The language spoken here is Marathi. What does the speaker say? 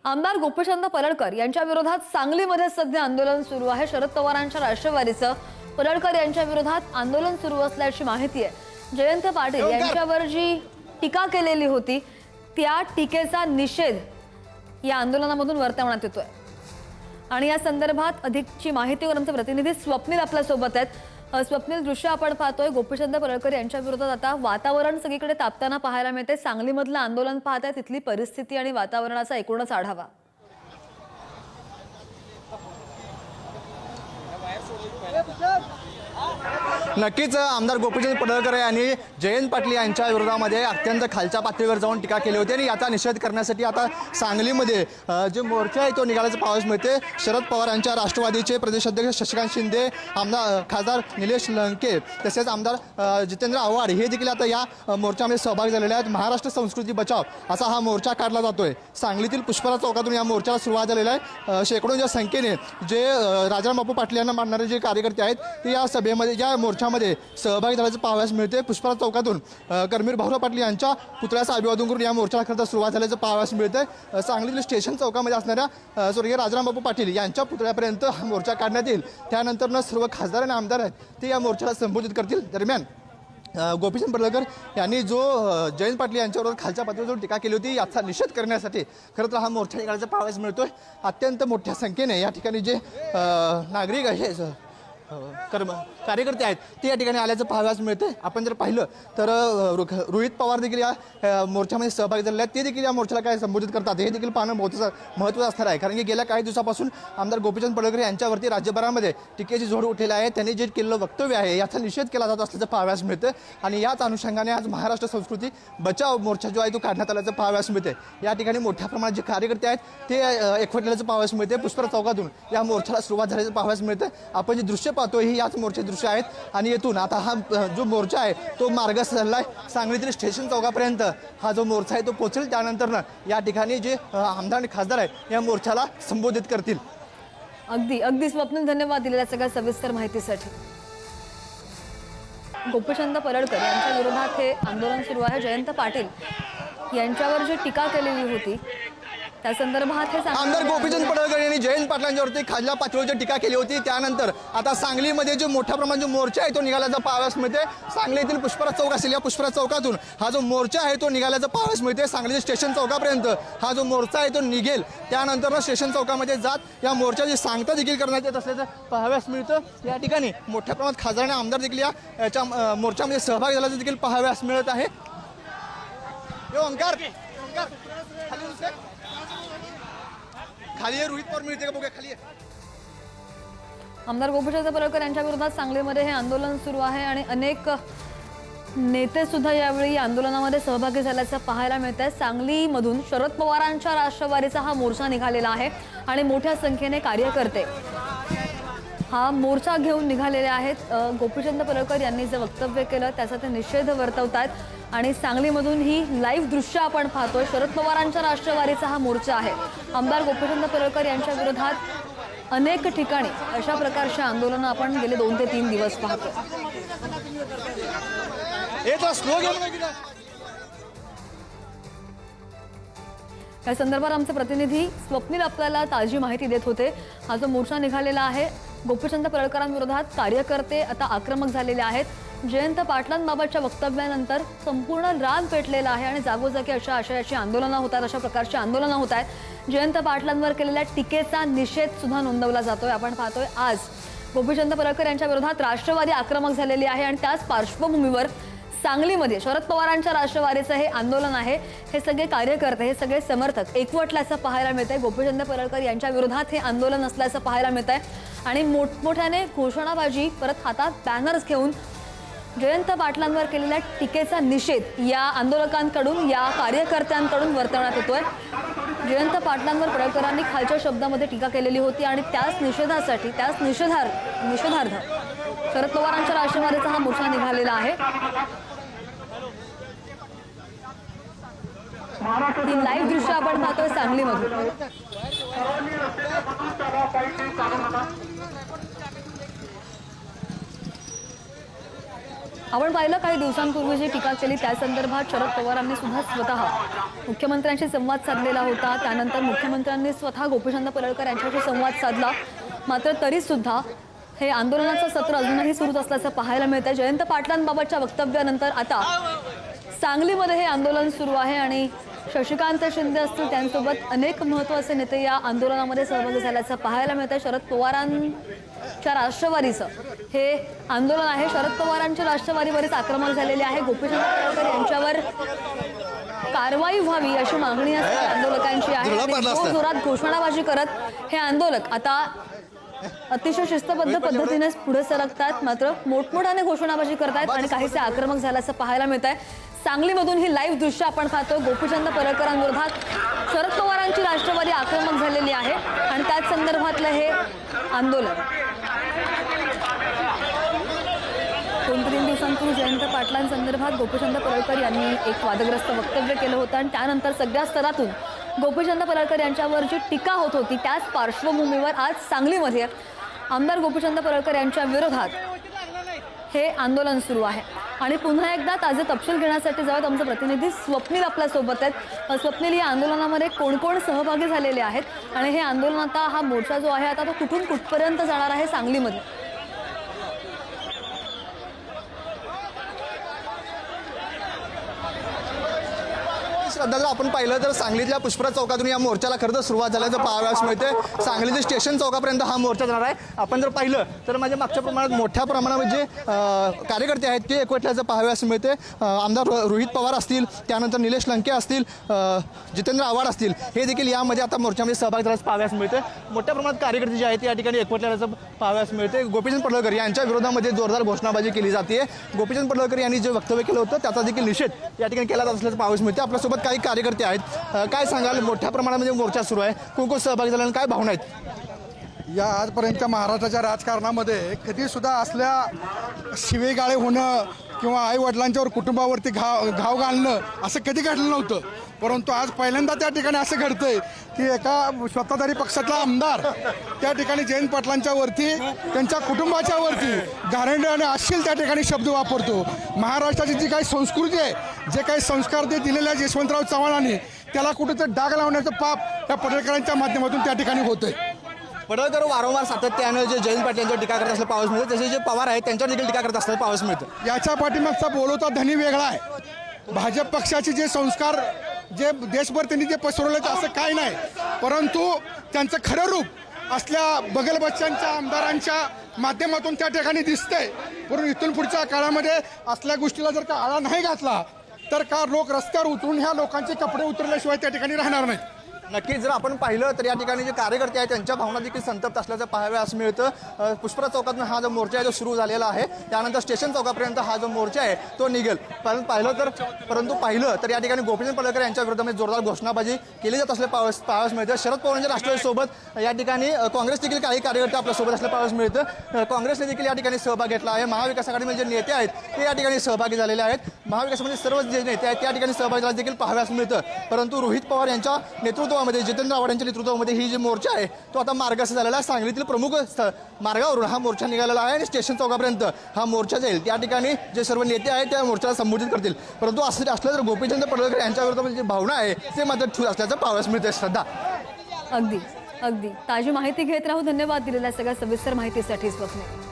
आमदार गोपीचंद पडळकर यांच्या विरोधात सांगलीमध्ये सध्या आंदोलन सुरू आहे। शरद पवारांच्या राष्ट्रवादीचं पडळकर यांच्या विरोधात आंदोलन सुरू असल्याची माहिती आहे। जयंत पाटील यांच्यावर जी टीका केलेली होती त्या टीकेचा निषेध या आंदोलनामधून वर्तवण्यात येतोय आणि या संदर्भात अधिकची माहिती आमचे प्रतिनिधी स्वप्नील आपल्या सोबत आहेत। स्वप्नील, दृश्य आपण पाहतोय गोपीचंद पडळकर यांच्या विरोधात आता वातावरण सगळीकडे तापताना पाहायला मिळते। सांगलीमधलं आंदोलन पाहताय, तिथली परिस्थिती आणि वातावरणाचा एकूणच आढावा। नक्कीच आमदार गोपीचंद पडळकर यांनी जयंत पाटील यांच्या विरोधामध्ये अत्यंत खालच्या पातळीवर जाऊन टीका केली होती आणि याचा निषेध करण्यासाठी आता सांगलीमध्ये जे मोर्चा आहे तो निघाल्याचं पाहावयास मिळते। शरद पवार यांच्या राष्ट्रवादीचे प्रदेशाध्यक्ष शशिकांत शिंदे, आमदार खासदार निलेश लंके तसेच आमदार जितेंद्र आव्हाड हे देखील आता या मोर्चामध्ये सहभागी झालेले आहेत। महाराष्ट्र संस्कृती बचाव असा हा मोर्चा काढला जातोय। सांगलीतील पुष्पराज चौकातून या मोर्चाला सुरुवात झालेली आहे। शेकडोंच्या संख्येने जे राजाराम बापू पाटील यांना मानणारे जे कार्यकर्ते आहेत ते या सभेमध्ये या मोर्चामध्ये सहभागी झाल्याचं पाहावयास मिळते। पुष्पराज चौकातून कर्मवीर भाऊराव पाटील यांच्या पुतळ्याचं अभिवादन करून या मोर्चाला खरं तर सुरुवात झाल्याचं पाहावयास मिळतंय। सांगलीतील स्टेशन चौकामध्ये असणाऱ्या स्वर्गीय राजाराम बापू पाटील यांच्या पुतळ्यापर्यंत हा मोर्चा काढण्यात येईल। त्यानंतर सर्व खासदार आणि आमदार आहेत ते या मोर्चाला संबोधित करतील। दरम्यान गोपीचंद पडळकर यांनी जो जयंत पाटील यांच्यावर खालच्या पातळीवर जो टीका केली होती याचा निषेध करण्यासाठी खरं तर हा मोर्चा निघाल्याचा पाहावयास मिळतोय। अत्यंत मोठ्या संख्येने या ठिकाणी जे नागरिक आहे कार्यकर्ते आहेत ते या ठिकाणी आल्याचं पाहावयास मिळते। आपण जर पाहिलं तर रोहित पवार देखील या मोर्चामध्ये सहभागी झालेले आहेत। ते देखील या मोर्चाला काय संबोधित करतात हे देखील पाहणं महत्त्वाचं असणार आहे, कारण की गेल्या काही दिवसापासून आमदार गोपीचंद पडळकर यांच्यावरती राज्यभरामध्ये टीकेची झोड उठलेली आहे। त्यांनी जे केलेलं वक्तव्य आहे याचा निषेध केला जात असल्याचं पाहावयास मिळतं आणि याच अनुषंगाने आज महाराष्ट्र संस्कृती बचाव मोर्चा जो आहे तो काढण्यात आल्याचं पाहावयास मिळते। या ठिकाणी मोठ्या प्रमाणात जे कार्यकर्ते आहेत ते एकवटल्याचं पाहावयास मिळते। पुष्पराज चौकातून या मोर्चाला सुरुवात झाल्याचं पाहावयास मिळतं। आपण जे दृश्य पाहतोय ही याच मोर्चे दृश्य आहेत आणि येथून आता हा जो मोर्चा आहे तो मार्गस्थ झालाय। सांगलीतील स्टेशन चौकापर्यंत हा जो मोर्चा आहे तो पोहोचेल। त्यानंतर या ठिकाणी जे आमदार आणि खासदार आहेत या मोर्चाला संबोधित करतील। अगदी स्वप्नील, धन्यवाद दिलेल्या सगळ्या सविस्तर माहितीसाठी। गोपीचंद पडळकर यांच्या विरोधात हे आंदोलन सुरू आहे। जयंत पाटील यांच्यावर जी टीका केलेली होती त्या संदर्भात हे आमदार गोपीचंद पडळकर यांनी जयंत पाटलांच्यावरती खालच्या पातळीवर टीका केली होती। त्यानंतर आता सांगलीमध्ये जो मोठ्या प्रमाणात जो मोर्चा आहे तो निघाल्याचा पाहावयास मिळते। सांगलीतील पुष्पराज चौक असेल, या पुष्पराज चौकातून हा जो मोर्चा आहे तो निघाल्याचा पाहावयास मिळते। सांगली स्टेशन चौकापर्यंत हा जो मोर्चा आहे तो निघेल। त्यानंतर स्टेशन चौकामध्ये जात या मोर्चाची सांगता देखील करण्यात येत असल्याचं पाहावयास मिळतं। या ठिकाणी मोठ्या प्रमाणात खासदार आणि आमदार देखील याच्या मोर्चामध्ये सहभागी झाल्याचं देखील पाहावयास मिळत आहे। खाली रोहित पवार मिळते का बघा, खाली आमदार गोपीचंद पडळकर यांच्या विरोधात सांगलीमध्ये हे आंदोलन सुरू आहे आणि अनेक नेते सुद्धा यावेळी या आंदोलनामध्ये सहभागी झाल्याचं पाहायला मिळत आहे। सांगलीमधून शरद पवारांच्या राष्ट्रवादीचा हा मोर्चा निघालेला आहे आणि मोठ्या संख्येने कार्यकर्ते हा मोर्चा घेऊन निघालेले आहेत। गोपीचंद पडळकर यांनी जे वक्तव्य केलं त्याचा ते निषेध वर्तवतात आणि सांगलीमधून ही लाईव्ह दृश्य आपण पाहतोय। शरद पवारांच्या राष्ट्रवादीचा हा मोर्चा आहे। आमदार गोपीचंद पडळकर यांच्या विरोधात अनेक ठिकाणी अशा प्रकारचे आंदोलन आपण गेले 2 ते 3 दिवस पाहतो। या संदर्भात आमचे प्रतिनिधी स्वप्नील आपल्याला ताजी माहिती देत होते। हा जो मोर्चा निघालेला आहे, गोपीचंद पडळकरांविरोधात कार्यकर्ते आता आक्रमक झालेले आहेत। जयंत पाटलांबाबतच्या वक्तव्यानंतर संपूर्ण रान पेटलेलं आहे आणि जागोजागी अशा आशयाची आंदोलनं होतात, अशा प्रकारची आंदोलनं होत आहेत। जयंत पाटलांवर केलेल्या टीकेचा निषेध सुद्धा नोंदवला जातोय। आपण पाहतोय आज गोपीचंद पडळकर यांच्या विरोधात राष्ट्रवादी आक्रमक झालेली आहे आणि त्याच पार्श्वभूमीवर सांगलीमध्ये शरद पवारांच्या राष्ट्रवादीचं हे आंदोलन आहे। हे सगळे कार्यकर्ते, हे सगळे समर्थक एकवटल्याचं पाहायला मिळतंय। गोपीचंद पडळकर यांच्या विरोधात हे आंदोलन असल्याचं पाहायला मिळतंय आणि मोठमोठ्याने घोषणाबाजी परत हातात बॅनर्स घेऊन जयंत पाटलांवर केलेल्या टीकेचा निषेध या आंदोलकांकडून, या कार्यकर्त्यांकडून वर्तवण्यात येतोय। जयंत पाटलांवर पडळकरांनी खालच्या शब्दामध्ये टीका केलेली होती आणि त्याच निषेधासाठी, त्याच निषेधार्थ शरद पवारांच्या राष्ट्रवादीचा हा मोर्चा निघालेला आहे। ही लाईव्ह दृश्य आपण पाहतोय सांगलीमधून। आपण पाहिलं काही दिवसांपूर्वी जी टीका केली त्या संदर्भात शरद पवारांनी सुद्धा स्वतः मुख्यमंत्र्यांशी संवाद साधलेला होता. त्यानंतर मुख्यमंत्र्यांनी स्वतः गोपीचंद पडळकर यांच्याशी संवाद साधला. मात्र तरी सुद्धा हे आंदोलनाचं सत्र अजूनही सुरूच असल्याचं पाहायला मिळतंय. जयंत पाटलांबाबतच्या वक्तव्यानंतर आता सांगलीमध्ये हे आंदोलन सुरू आहे आणि शशिकांत शिंदे असतील त्यांच्यासोबत अनेक महत्त्वाचे नेते या आंदोलनामध्ये सहभागी झाल्याचं पाहायला मिळतंय. शरद पवारांच्या राष्ट्रवादीचं हे आंदोलन आहे. शरद पवारांच्या राष्ट्रवादी बरीच आक्रमक झालेली आहे. गोपीचंद पडळकर यांच्यावर कारवाई व्हावी अशी मागणी असते आंदोलकांची आहे. आणि जोरात घोषणाबाजी करत हे आंदोलक आता अतिशय शिस्तबद्ध पद्धतीने पुढे सरकतात. मात्र मोठमोठ्याने घोषणाबाजी करतायत आणि काहीसे आक्रमक झाल्याचं पाहायला मिळत आहे. सांगलीमधून ही लाईव्ह दृश्य आपण पाहतो. गोपीचंद पडळकरांविरोधात शरद पवारांची राष्ट्रवादी आक्रमक झालेली आहे आणि त्याच संदर्भातलं हे आंदोलन 2-3 दिवसांपूर्वी जयंत पाटलांसंदर्भात गोपीचंद पडळकर यांनी एक वादग्रस्त वक्तव्य केलं होतं आणि त्यानंतर सगळ्या स्तरातून गोपीचंद पडळकर यांच्यावर जी टीका होत होती त्याच पार्श्वभूमीवर आज सांगलीमध्ये आमदार गोपीचंद पडळकर यांच्या विरोधात हे आंदोलन सुरू आहे. आणि पुन्हा एकदा ताजे तपशील घेण्यासाठी जाऊयात आमचे प्रतिनिधी स्वप्नील आपल्यासोबत आहेत. स्वप्नील, या आंदोलनामध्ये कोण कोण सहभागी झालेले आहेत आणि हे आंदोलन आता हा मोर्चा जो आहे आता तो कुठून कुठपर्यंत जाणार आहे सांगलीमध्ये? श्रद्धा, जर आपण पाहिलं तर सांगलीतल्या पुष्पराज चौकातून या मोर्चाला खरं तर सुरुवात झाल्याचं पाहावयास मिळते. सांगलीच्या स्टेशन चौकापर्यंत हा मोर्चा जाणार आहे. आपण जर पाहिलं तर म्हणजे मागच्या प्रमाणात मोठ्या प्रमाणात जे कार्यकर्ते आहेत ते एकवटल्याचं पाहावयास मिळते. आमदार रोहित पवार असतील, त्यानंतर निलेश लंके असतील, जितेंद्र आव्हाड असतील, हे देखील यामध्ये आता मोर्चामध्ये सहभाग झाल्याचं पाहावयास मिळते. मोठ्या प्रमाणात कार्यकर्ते जे आहेत या ठिकाणी एकवटल्याचं पाहावयास मिळते. गोपीचंद पडळकर यांच्या विरोधामध्ये जोरदार घोषणाबाजी केली जाते. गोपीचंद पडळकर यांनी जे वक्तव्य केलं होतं त्याचा देखील निषेध या ठिकाणी केला जात असल्याचं पाहावयास मिळते. आपल्यासोबत काही कार्यकर्ते आहेत. काय सांगाल, मोठ्या प्रमाणामध्ये मोर्चा सुरू आहे, कोण कोण सहभागी झाले, काय भावना आहेत? या आजपर्यंतच्या महाराष्ट्राच्या राजकारणामध्ये कधी सुद्धा असल्या शिवेगाळे होणं किंवा आई वडिलांच्यावर कुटुंबावरती घाव घालणं असं कधी घडलं नव्हतं. परंतु आज पहिल्यांदा त्या ठिकाणी असं घडतंय की एका स्वतःधारी पक्षातला आमदार त्या ठिकाणी जयंत पाटलांच्या वरती, त्यांच्या कुटुंबाच्या वरती गारंडे आणि अश्लील त्या ठिकाणी शब्द वापरतो. महाराष्ट्राची जी काही संस्कृती आहे, जे काही संस्कार ते दिलेले आहेत यशवंतराव चव्हाणांनी, त्याला कुठेतरी डाग लावण्याचं पाप या पडळकरांच्या माध्यमातून त्या ठिकाणी होतंय. पडळकर वारंवार सातत्यानं जे जयंत पाटील यांच्यावर टीका करत असल्याचं पाहावयास मिळतं, तसे जे पवार आहेत त्यांच्यावर देखील टीका करत असल्याचं पाहावयास मिळतं. याच्या पाठीमागचा बोलवता धनी वेगळा आहे. भाजप पक्षाचे जे संस्कार जे देशभर त्यांनी जे पसरवले असं काय नाही, परंतु त्यांचं खरं रूप असल्या बगलबच्च्यांच्या आमदारांच्या माध्यमातून त्या ठिकाणी दिसतंय. म्हणून इथून पुढच्या काळामध्ये असल्या गोष्टीला जर का आळा नाही घातला तर का लोक रस्त्यावर उतरून ह्या लोकांचे कपडे उतरल्याशिवाय त्या ठिकाणी राहणार नाहीत. नक्कीच जर आपण पाहिलं तर या ठिकाणी जे कार्यकर्ते आहेत त्यांच्या भावना देखील संतप्त असल्याचं पाहावयास मिळतं. पुष्पराज चौकातून हा जो मोर्चा आहे तो सुरू झालेला आहे, त्यानंतर स्टेशन चौकापर्यंत हा जो मोर्चा आहे तो निघेल. परंतु पाहिलं तर या ठिकाणी गोपीचंद पडळकर यांच्या विरोधामध्ये जोरदार घोषणाबाजी केली जात असल्याचं पाहावयास मिळतं. शरद पवारांच्या राष्ट्रवादीसोबत या ठिकाणी काँग्रेस देखील काही कार्यकर्ते आपल्यासोबत असल्याचं पाहावयास मिळतं. काँग्रेसने देखील या ठिकाणी सहभाग घेतला आहे. महाविकास आघाडीमध्ये जे नेते आहेत ते या ठिकाणी सहभागी झालेले आहेत. महाविकासामध्ये सर्व जे नेते आहेत त्या ठिकाणी सहभागी झाले देखील पाहावयास मिळतं. परंतु रोहित पवार यांच्या नेतृत्वामध्ये, जितेंद्र आव्हाड यांच्या नेतृत्वामध्ये ही जी मोर्चा आहे तो आता मार्गस्थ झालेला आहे. सांगलीतील प्रमुख मार्गावरून हा मोर्चा निघालेला आहे आणि स्टेशन चौकापर्यंत हा मोर्चा जाईल. त्या ठिकाणी जे सर्व नेते आहेत त्या मोर्चाला संबोधित करतील. परंतु असं असलं तर गोपीचंद पडळकर यांच्या विरोधामध्ये जी भावना आहे ते मात्र ठूस असल्याचं पाहावयास मिळतं. श्रद्धा, अगदी ताजी माहिती घेत राहू. धन्यवाद दिलेल्या सगळ्या सविस्तर माहितीसाठी स्वप्नील.